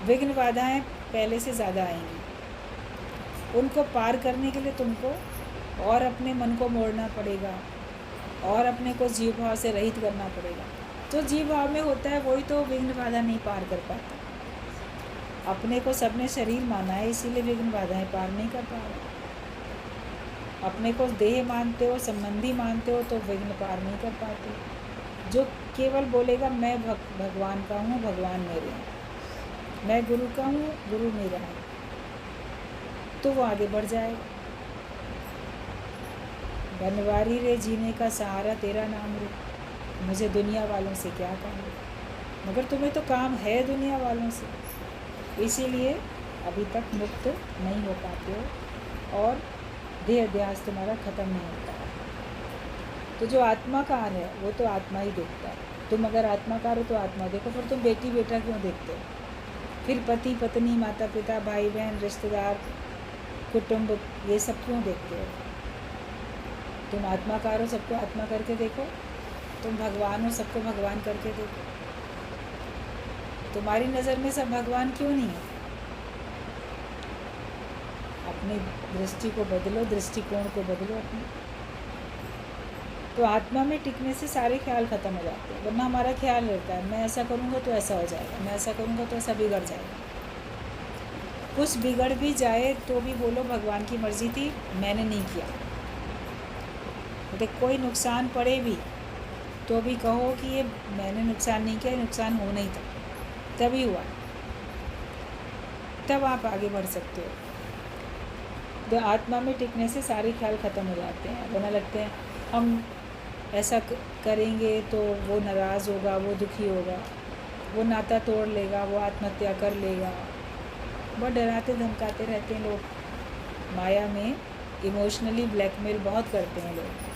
विघ्न बाधाएं पहले से ज़्यादा आएंगी, उनको पार करने के लिए तुमको और अपने मन को मोड़ना पड़ेगा और अपने को जीव भाव से रहित करना पड़ेगा। तो जीव भाव में होता है वही तो विघ्न बाधा नहीं पार कर पाता। अपने को सबने शरीर माना है, इसीलिए विघ्न बाधाएं पार नहीं कर पा रहे। अपने को देह मानते हो, संबंधी मानते हो, तो विघ्न पार नहीं कर पाते। जो केवल बोलेगा मैं भगवान का हूँ, भगवान मेरे हैं, मैं गुरु का हूँ, गुरु मेरा है, तो वो आगे बढ़ जाएगा। बनवारी रे जीने का सहारा तेरा नाम रे, मुझे दुनिया वालों से क्या काम। मगर तुम्हें तो काम है दुनिया वालों से, इसीलिए अभी तक मुक्त नहीं हो पाते हो और देह अध्यास तुम्हारा ख़त्म नहीं होता है। तो जो आत्माकार है वो तो आत्मा ही देखता है। तुम अगर आत्माकार हो तो आत्मा देखो, फिर तुम बेटी बेटा क्यों देखते हो? फिर पति पत्नी, माता पिता, भाई बहन, रिश्तेदार, कुटुंब, ये सब क्यों देखते हो? तुम आत्माकार हो, सबको आत्मा करके देखो। तुम भगवान हो, सबको भगवान करके देखो। तुम्हारी नज़र में सब भगवान क्यों नहीं है? अपनी दृष्टि को बदलो, दृष्टिकोण को बदलो अपने। तो आत्मा में टिकने से सारे ख्याल ख़त्म हो जाते हैं। वरना हमारा ख्याल रहता है मैं ऐसा करूँगा तो ऐसा हो जाएगा, मैं ऐसा करूँगा तो ऐसा बिगड़ जाएगा। कुछ बिगड़ भी जाए तो भी बोलो भगवान की मर्ज़ी थी, मैंने नहीं किया। तो कोई नुकसान पड़े भी तो भी कहो कि ये मैंने नुकसान नहीं किया, नुकसान होना ही था, तभी हुआ, तब आप आगे बढ़ सकते हो। तो आत्मा में टिकने से सारे ख्याल ख़त्म हो जाते हैं। वरना लगते हैं हम ऐसा करेंगे तो वो नाराज़ होगा, वो दुखी होगा, वो नाता तोड़ लेगा, वो आत्महत्या कर लेगा। बहुत डराते धमकाते रहते हैं लोग। माया में इमोशनली ब्लैकमेल बहुत करते हैं लोग,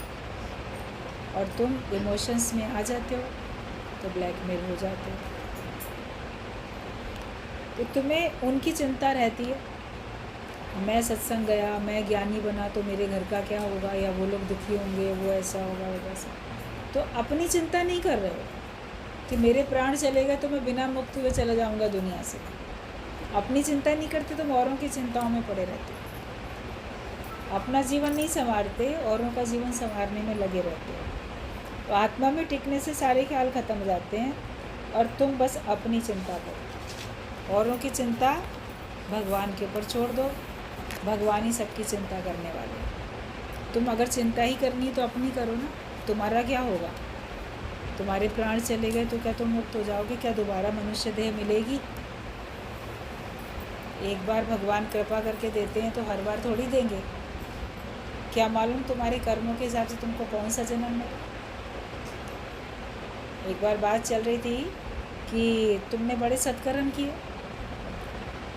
और तुम इमोशंस में आ जाते हो तो ब्लैकमेल हो जाते हो। तो तुम्हें उनकी चिंता रहती है, मैं सत्संग गया, मैं ज्ञानी बना तो मेरे घर का क्या होगा, या वो लोग दुखी होंगे, वो ऐसा होगा, वो वैसा। तो अपनी चिंता नहीं कर रहे हो कि मेरे प्राण चले गए तो मैं बिना मुक्त हुए चला जाऊंगा दुनिया से। अपनी चिंता नहीं करते, तुम औरों की चिंताओं में पड़े रहते हो। अपना जीवन नहीं संवारते, औरों का जीवन संवारने में लगे रहते हो। तो आत्मा में टिकने से सारे ख्याल ख़त्म हो जाते हैं और तुम बस अपनी चिंता करो। औरों की चिंता भगवान के ऊपर छोड़ दो, भगवान ही सबकी चिंता करने वाले। तुम अगर चिंता ही करनी तो अपनी करो ना। तुम्हारा क्या होगा? तुम्हारे प्राण चले गए तो क्या तुम मुक्त हो जाओगे? क्या दोबारा मनुष्य देह मिलेगी? एक बार भगवान कृपा करके देते हैं तो हर बार थोड़ी देंगे। क्या मालूम तुम्हारे कर्मों के हिसाब से तुमको कौन सा जन्म मिले। एक बार बात चल रही थी कि तुमने बड़े सत्कर्म किए,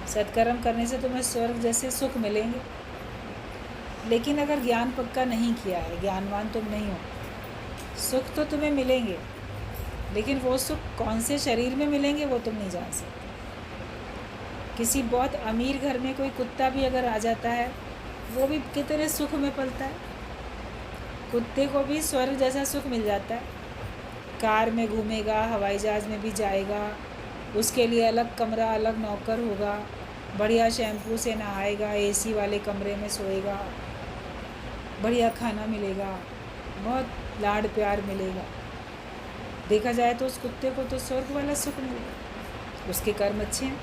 सत्कर्म करने से तुम्हें स्वर्ग जैसे सुख मिलेंगे। लेकिन अगर ज्ञान पक्का नहीं किया है, ज्ञानवान तुम नहीं हो, सुख तो तुम्हें मिलेंगे, लेकिन वो सुख कौन से शरीर में मिलेंगे वो तुम नहीं जान सकते। किसी बहुत अमीर घर में कोई कुत्ता भी अगर आ जाता है, वो भी कितने सुख में पलता है। कुत्ते को भी स्वर्ग जैसा सुख मिल जाता है। कार में घूमेगा, हवाई जहाज़ में भी जाएगा, उसके लिए अलग कमरा, अलग नौकर होगा, बढ़िया शैम्पू से नहाएगा, एसी वाले कमरे में सोएगा, बढ़िया खाना मिलेगा, बहुत लाड प्यार मिलेगा। देखा जाए तो उस कुत्ते को तो स्वर्ग वाला सुख मिलेगा, उसके कर्म अच्छे हैं,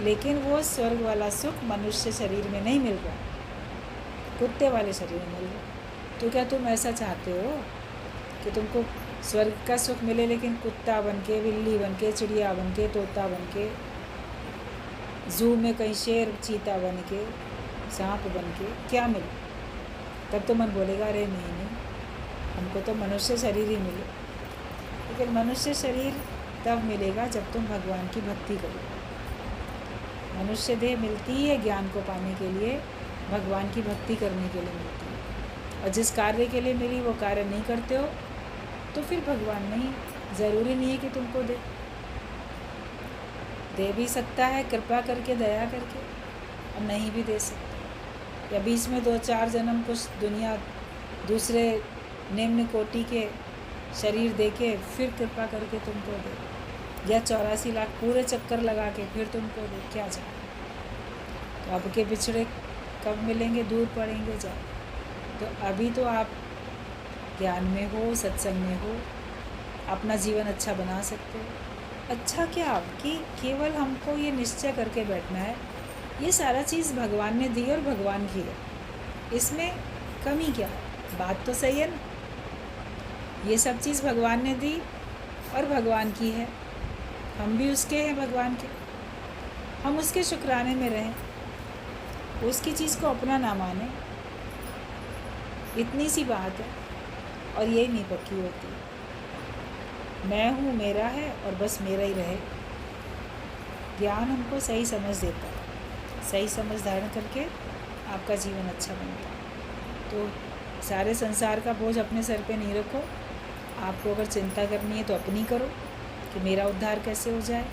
लेकिन वो स्वर्ग वाला सुख मनुष्य शरीर में नहीं मिल रहा, कुत्ते वाले शरीर में मिल रहा। तो क्या तुम ऐसा चाहते हो कि तुमको स्वर्ग का सुख मिले, लेकिन कुत्ता बन के, बिल्ली बन के, चिड़िया बन के, तोता बन के? जू में कहीं शेर चीता बन के, सांप बन के क्या मिले? तब तो मन बोलेगा अरे नहीं नहीं, हमको तो मनुष्य शरीर ही मिले। लेकिन मनुष्य शरीर तब मिलेगा जब तुम भगवान की भक्ति करो। मनुष्य देह मिलती ही है ज्ञान को पाने के लिए, भगवान की भक्ति करने के लिए मिलती है। और जिस कार्य के लिए मिली वो कार्य नहीं करते हो तो फिर भगवान नहीं, ज़रूरी नहीं है कि तुमको दे भी सकता है कृपा करके, दया करके, और नहीं भी दे सकता। या बीच में 2-4 जन्म कुछ दुनिया दूसरे निम्न कोटि के शरीर दे के फिर कृपा करके तुमको दे, या 84 लाख पूरे चक्कर लगा के फिर तुमको दे, क्या जाए। तो अब के बिछड़े कब मिलेंगे, दूर पड़ेंगे जाए। तो अभी तो आप ज्ञान में हो, सत्संग में हो, अपना जीवन अच्छा बना सकते हो। अच्छा क्या कि केवल हमको ये निश्चय करके बैठना है ये सारा चीज़ भगवान ने दी और भगवान की है, इसमें कमी क्या है? बात तो सही है ना, ये सब चीज़ भगवान ने दी और भगवान की है, हम भी उसके हैं भगवान के, हम उसके शुक्राने में रहें, उसकी चीज़ को अपना ना माने। इतनी सी बात है, और यही नहीं पक्की होती। मैं हूँ, मेरा है और बस मेरा ही रहे। ज्ञान हमको सही समझ देता है, सही समझ धारण करके आपका जीवन अच्छा बनता है। तो सारे संसार का बोझ अपने सर पे नहीं रखो। आपको अगर चिंता करनी है तो अपनी करो कि मेरा उद्धार कैसे हो जाए,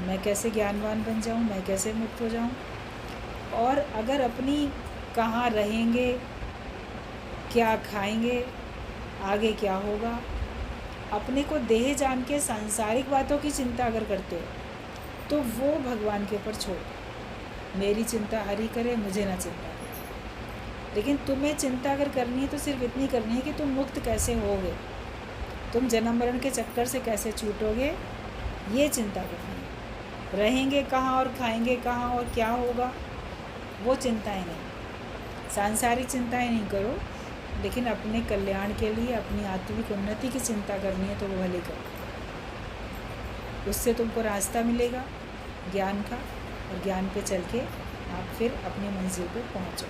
मैं कैसे ज्ञानवान बन जाऊँ, मैं कैसे मुक्त हो जाऊँ। और अगर अपनी कहाँ रहेंगे, क्या खाएंगे, आगे क्या होगा, अपने को देह जान के सांसारिक बातों की चिंता अगर करते हो तो वो भगवान के ऊपर छोड़, मेरी चिंता हरि करे, मुझे ना चिंता करे। लेकिन तुम्हें चिंता अगर करनी है तो सिर्फ इतनी करनी है कि तुम मुक्त कैसे होगे, तुम जन्म मरण के चक्कर से कैसे छूटोगे, ये चिंता करनी है। रहेंगे कहाँ और खाएंगे कहाँ और क्या होगा, वो चिंताएं नहीं, सांसारिक चिंताएं नहीं करो। लेकिन अपने कल्याण के लिए, अपनी आत्मिक उन्नति की चिंता करनी है तो वो भले करो, उससे तुमको रास्ता मिलेगा ज्ञान का, और ज्ञान पे चल के आप फिर अपनी मंजिल पे पहुँचो।